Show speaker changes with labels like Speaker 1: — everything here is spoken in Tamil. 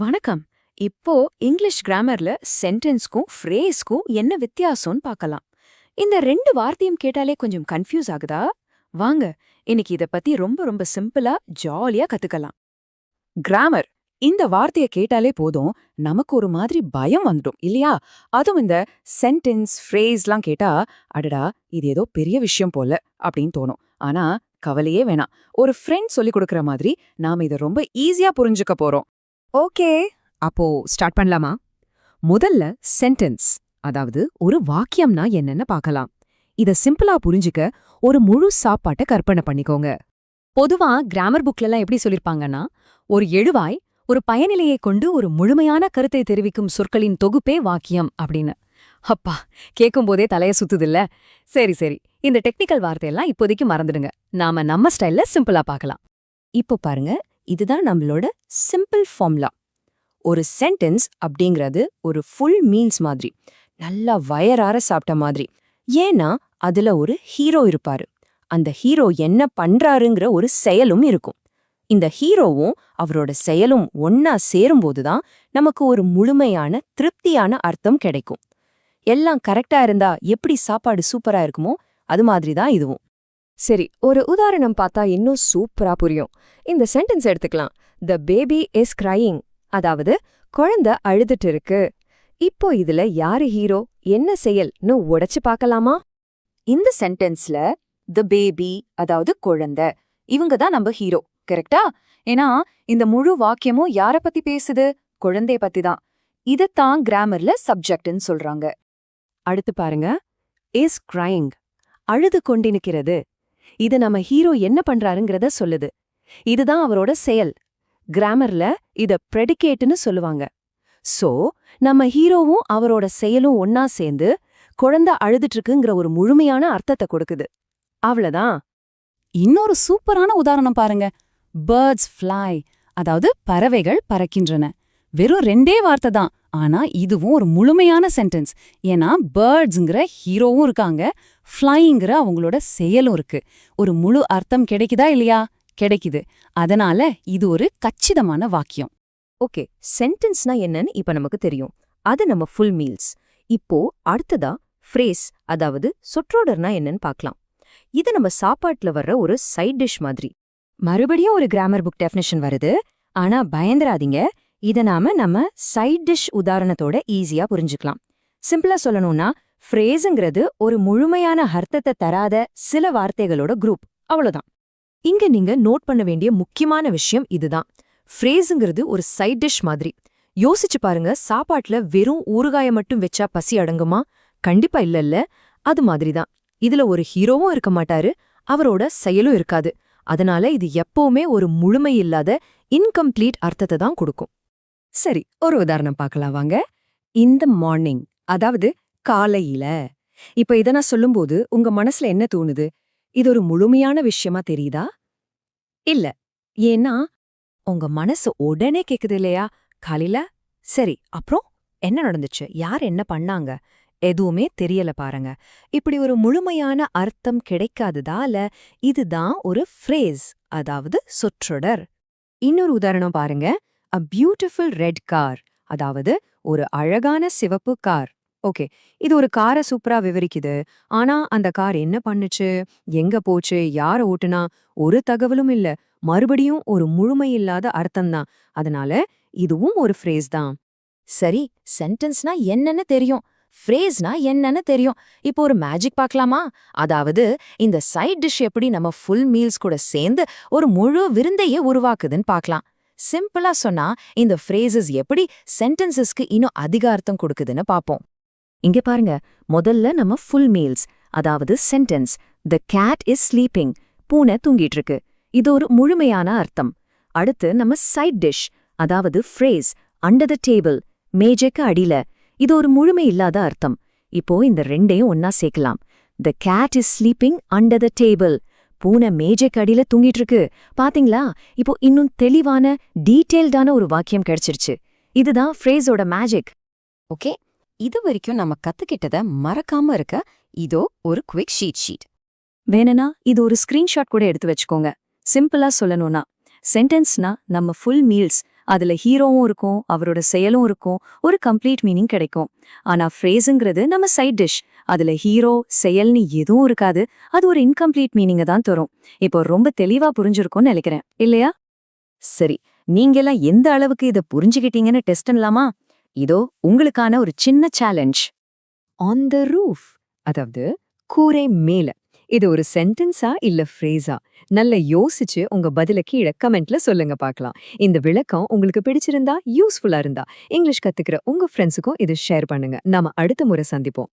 Speaker 1: வணக்கம். இப்போ இங்கிலீஷ் கிராமர்ல சென்டென்ஸ்க்கும் ஃப்ரேஸ்க்கும் என்ன வித்தியாசம்னு பார்க்கலாம். இந்த ரெண்டு வார்த்தையும் கேட்டாலே கொஞ்சம் கன்ஃபியூஸ் ஆகுதா? வாங்க, இன்னைக்கு இத பத்தி ரொம்ப ரொம்ப சிம்பிளா ஜாலியா கத்துக்கலாம். கிராமர் இந்த வார்த்தைய கேட்டாலே போதும், நமக்கு ஒரு மாதிரி பயம் வந்துடும் இல்லையா? அதுவும் இந்த சென்டென்ஸ் ஃப்ரேஸ்லாம் கேட்டா, அடடா இது ஏதோ பெரிய விஷயம் போல அப்படின்னு தோணும். ஆனா கவலையே வேணாம். ஒரு ஃப்ரெண்ட் சொல்லிக் கொடுக்கற மாதிரி நாம இத ரொம்ப ஈஸியா புரிஞ்சுக்க போறோம்.
Speaker 2: ஓகே, அப்போ ஸ்டார்ட் பண்ணலாமா? முதல்ல சென்டென்ஸ், அதாவது ஒரு வாக்கியம்னா என்னன்னு பார்க்கலாம். இத சிம்பிளா புரிஞ்சுக்க ஒரு முழு சாப்பாட்ட கற்பனை பண்ணிக்கோங்க. பொதுவா கிராமர் புக்லலாம் எப்படி சொல்லிருப்பாங்கன்னா, ஒரு எழுவாய் ஒரு பயனிலையை கொண்டு ஒரு முழுமையான கருத்தை தெரிவிக்கும் சொற்களின் தொகுப்பே வாக்கியம் அப்படின்னு. அப்பா, கேட்கும்போதே தலைய சுத்துதில்ல? சரி சரி, இந்த டெக்னிக்கல் வார்த்தையெல்லாம் இப்போதைக்கு மறந்துடுங்க. நாம நம்ம ஸ்டைல்ல சிம்பிளா பார்க்கலாம். இப்போ பாருங்க, இதுதான் நம்மளோட சிம்பிள் ஃபார்முலா. ஒரு சென்டென்ஸ் அப்படிங்கிறது ஒரு ஃபுல் மீல்ஸ் மாதிரி, நல்லா வயறார சாப்பிட்ட மாதிரி. ஏன்னா அதுல ஒரு ஹீரோ இருப்பாரு. அந்த ஹீரோ என்ன பண்றாருங்கிற ஒரு செயலும் இருக்கும். இந்த ஹீரோவும் அவரோட செயலும் ஒன்னா சேரும்போதுதான் நமக்கு ஒரு முழுமையான திருப்தியான அர்த்தம் கிடைக்கும். எல்லாம் கரெக்டா இருந்தா எப்படி சாப்பாடு சூப்பரா இருக்குமோ அது மாதிரிதான் இதுவும். சரி, ஒரு உதாரணம் பார்த்தா இன்னும் சூப்பரா புரியும். இந்த சென்டென்ஸ் எடுத்துக்கலாம். த பேபி இஸ் கிரையிங், அதாவது குழந்தை அழுதுட்டு இருக்கு. இப்போ இதுல யாரு ஹீரோ, என்ன செயல்னு உடைச்சு பார்க்கலாமா?
Speaker 1: இந்த சென்டென்ஸ்ல தி பேபி, அதாவது குழந்தை, இவங்க தான் நம்ம ஹீரோ, கரெக்டா? ஏன்னா இந்த முழு வாக்கியமும் யார பத்தி பேசுது? குழந்தைய பத்தி தான். இதத்தான் கிராமர்ல சப்ஜெக்ட்னு சொல்றாங்க.
Speaker 2: அடுத்து பாருங்க, இஸ் கிரையிங், அழுது கொண்டிருக்கிறது. இது நம்ம ஹீரோ என்ன பண்றாருங்கிறத சொல்லுது. இதுதான் அவரோட செயல். கிராமர்ல இத ப்ரெடிகேட்னு சொல்லுவாங்க. சோ நம்ம ஹீரோவும் அவரோட செயலும் ஒன்னா சேர்ந்து குழந்தை அழுதுட்டு இருக்குங்கிற ஒரு முழுமையான அர்த்தத்தை கொடுக்குது. அவ்வளவுதான்.
Speaker 3: இன்னொரு சூப்பரான உதாரணம் பாருங்க. பேர்ட்ஸ் ஃப்ளை, அதாவது பறவைகள் பறக்கின்றன. வெறும் ரெண்டே வார்த்தை தான், ஆனா இதுவும் ஒரு முழுமையான சென்டென்ஸ். ஏன்னா பேர்ட்ஸ்ங்கிற ஹீரோவும் இருக்காங்க, ஃப்ளைங்கிற அவங்களோட செயலும் இருக்கு. ஒரு முழு அர்த்தம் கிடைக்குதா இல்லையா? கிடைக்குது. அதனால இது ஒரு கச்சிதமான வாக்கியம்.
Speaker 2: ஓகே, சென்டென்ஸ்னா என்னன்னு இப்ப நமக்கு தெரியும். அது நம்ம ஃபுல் மீல்ஸ். இப்போ அடுத்ததா ஃப்ரேஸ், அதாவது சொற்றொடர்னா என்னன்னு பார்க்கலாம். இது நம்ம சாப்பாட்டுல வர்ற ஒரு சைட் டிஷ் மாதிரி. மறுபடியும் ஒரு கிராமர் புக் டெஃபினிஷன் வருது. ஆனா பயந்துராதீங்க, இத நம்ம சைட் டிஷ் உதாரணத்தோட ஈஸியா புரிஞ்சுக்கலாம். சிம்பிளா சொல்லணும்னா, ஃப்ரேஸுங்கிறது ஒரு முழுமையான அர்த்தத்தை தராத சில வார்த்தைகளோட குரூப், அவ்வளவுதான். இங்க நீங்க நோட் பண்ண வேண்டிய முக்கியமான விஷயம் இதுதான். ஃப்ரேஸுங்கிறது ஒரு சைட் டிஷ் மாதிரி. யோசிச்சு பாருங்க, சாப்பாட்டுல வெறும் ஊறுகாய மட்டும் வச்சா பசி அடங்குமா? கண்டிப்பா இல்லல்ல. அது மாதிரிதான் இதுல ஒரு ஹீரோவும் இருக்க மாட்டாரு, அவரோட செயலும் இருக்காது. அதனால இது எப்பவுமே ஒரு முழுமையில்லாத இன்கம்ப்ளீட் அர்த்தத்தை தான் கொடுக்கும். சரி, ஒரு உதாரணம் பார்க்கலாம் வாங்க. இந்த மார்னிங், அதாவது காலையில. இப்ப இத நான் சொல்லும்போது உங்க மனசுல என்ன தோணுது? இது ஒரு முழுமையான விஷயமா தெரியுதா? இல்ல. ஏன்னா உங்க மனசு உடனே கேக்குது இல்லையா? காலையில. சரி, அப்புறம் என்ன நடந்துச்சு, யார் என்ன பண்ணாங்க, எதுவுமே தெரியல பாருங்க. இப்படி ஒரு முழுமையான அர்த்தம் கிடைக்காததால இதுதான் ஒரு ஃப்ரேஸ், அதாவது சொற்றொடர். இன்னொரு உதாரணம் பாருங்க. A beautiful red car, அதாவது ஒரு அழகான சிவப்பு கார். ஓகே, இது ஒரு காரை சூப்பரா விவரிக்குது. ஆனா அந்த கார் என்ன பண்ணுச்சு, எங்க போச்சு, யார ஓட்டுனா, ஒரு தகவலும் இல்ல. மறுபடியும் ஒரு முழுமையில்லாத அர்த்தம்தான். அதனால இதுவும் ஒரு ஃப்ரேஸ் தான். சரி, சென்டென்ஸ்னா என்னன்னு தெரியும், ஃப்ரேஸ்னா என்னன்னு தெரியும். இப்போ ஒரு மேஜிக் பார்க்கலாமா? அதாவது இந்த சைட் டிஷ் எப்படி நம்ம ஃபுல் மீல்ஸ் கூட சேர்ந்து ஒரு முழு விருந்தையே உருவாக்குதுன்னு பார்க்கலாம். சிம்பிளா சொன்னா இந்த ஃப்ரேசஸ் எப்படி சென்டென்சஸ்க்கு இன்னும் அதிக அர்த்தம் கொடுக்குதுன்னு பாப்போம். இங்க பாருங்க, முதல்ல நம்ம ஃபுல் மீல்ஸ், அதாவது sentence. The cat is sleeping, பூனை தூங்கிட்டு இருக்கு. இது ஒரு முழுமையான அர்த்தம். அடுத்து நம்ம சைட் டிஷ், அதாவது ஃப்ரேஸ். அண்டர் த டேபிள், மேஜைக்கு அடியில. இது ஒரு முழுமை இல்லாத அர்த்தம். இப்போ இந்த ரெண்டையும் ஒன்னா சேர்க்கலாம். The cat is sleeping under the table, பூனை மேஜைக்கு அடியில தூங்கிட்டு இருக்கு. பாத்தீங்களா? இப்போ இன்னும் தெளிவான டீட்டெயில்டான ஒரு வாக்கியம் கிடைச்சிருச்சு. இதுதான் ஃப்ரேஸோட மேஜிக். ஓகே, இது வரைக்கும் நம்ம கத்துக்கிட்டத மறக்காம இருக்க இதோ ஒரு குவிக் ஷீட். வேணும்னா இது ஒரு ஸ்கிரீன்ஷாட் கூட எடுத்து வச்சுக்கோங்க. சிம்பிளா சொல்லணும்னா, சென்டென்ஸ்னா நம்ம ஃபுல் மீல்ஸ், அதுல ஹீரோவும் இருக்கும், அவரோட செயலும் இருக்கும், ஒரு கம்ப்ளீட் மீனிங் கிடைக்கும். ஆனா ஃப்ரேஸுங்கிறது நம்ம சைட் டிஷ். அதுல ஹீரோ, செயல்னு எதுவும் இருக்காது. அது ஒரு இன்கம்ப்ளீட் மீனிங்க தான் தரும். இப்போ ரொம்ப தெளிவா புரிஞ்சிருக்கும்னு நினைக்கிறேன், இல்லையா? சரி, நீங்கெல்லாம் எந்த அளவுக்கு இத புரிஞ்சுக்கிட்டீங்கன்னு டெஸ்ட் பண்ணலாமா? இதோ உங்களுக்கான ஒரு சின்ன சேலஞ்ச்.
Speaker 1: ஆன் த ரூஃப், அதாவது கூரை மேல. இது ஒரு சென்டென்ஸா இல்ல ஃப்ரேஸா? நல்லா யோசிச்சு உங்க பதில கீழே கமெண்ட்ல சொல்லுங்க பார்க்கலாம். இந்த விளக்கம் உங்களுக்கு பிடிச்சிருந்தா, யூஸ்ஃபுல்லா இருந்தா, இங்கிலீஷ் கத்துக்கிற உங்க ஃப்ரெண்ட்ஸுக்கும் இது ஷேர் பண்ணுங்க. நாம அடுத்த முறை சந்திப்போம்.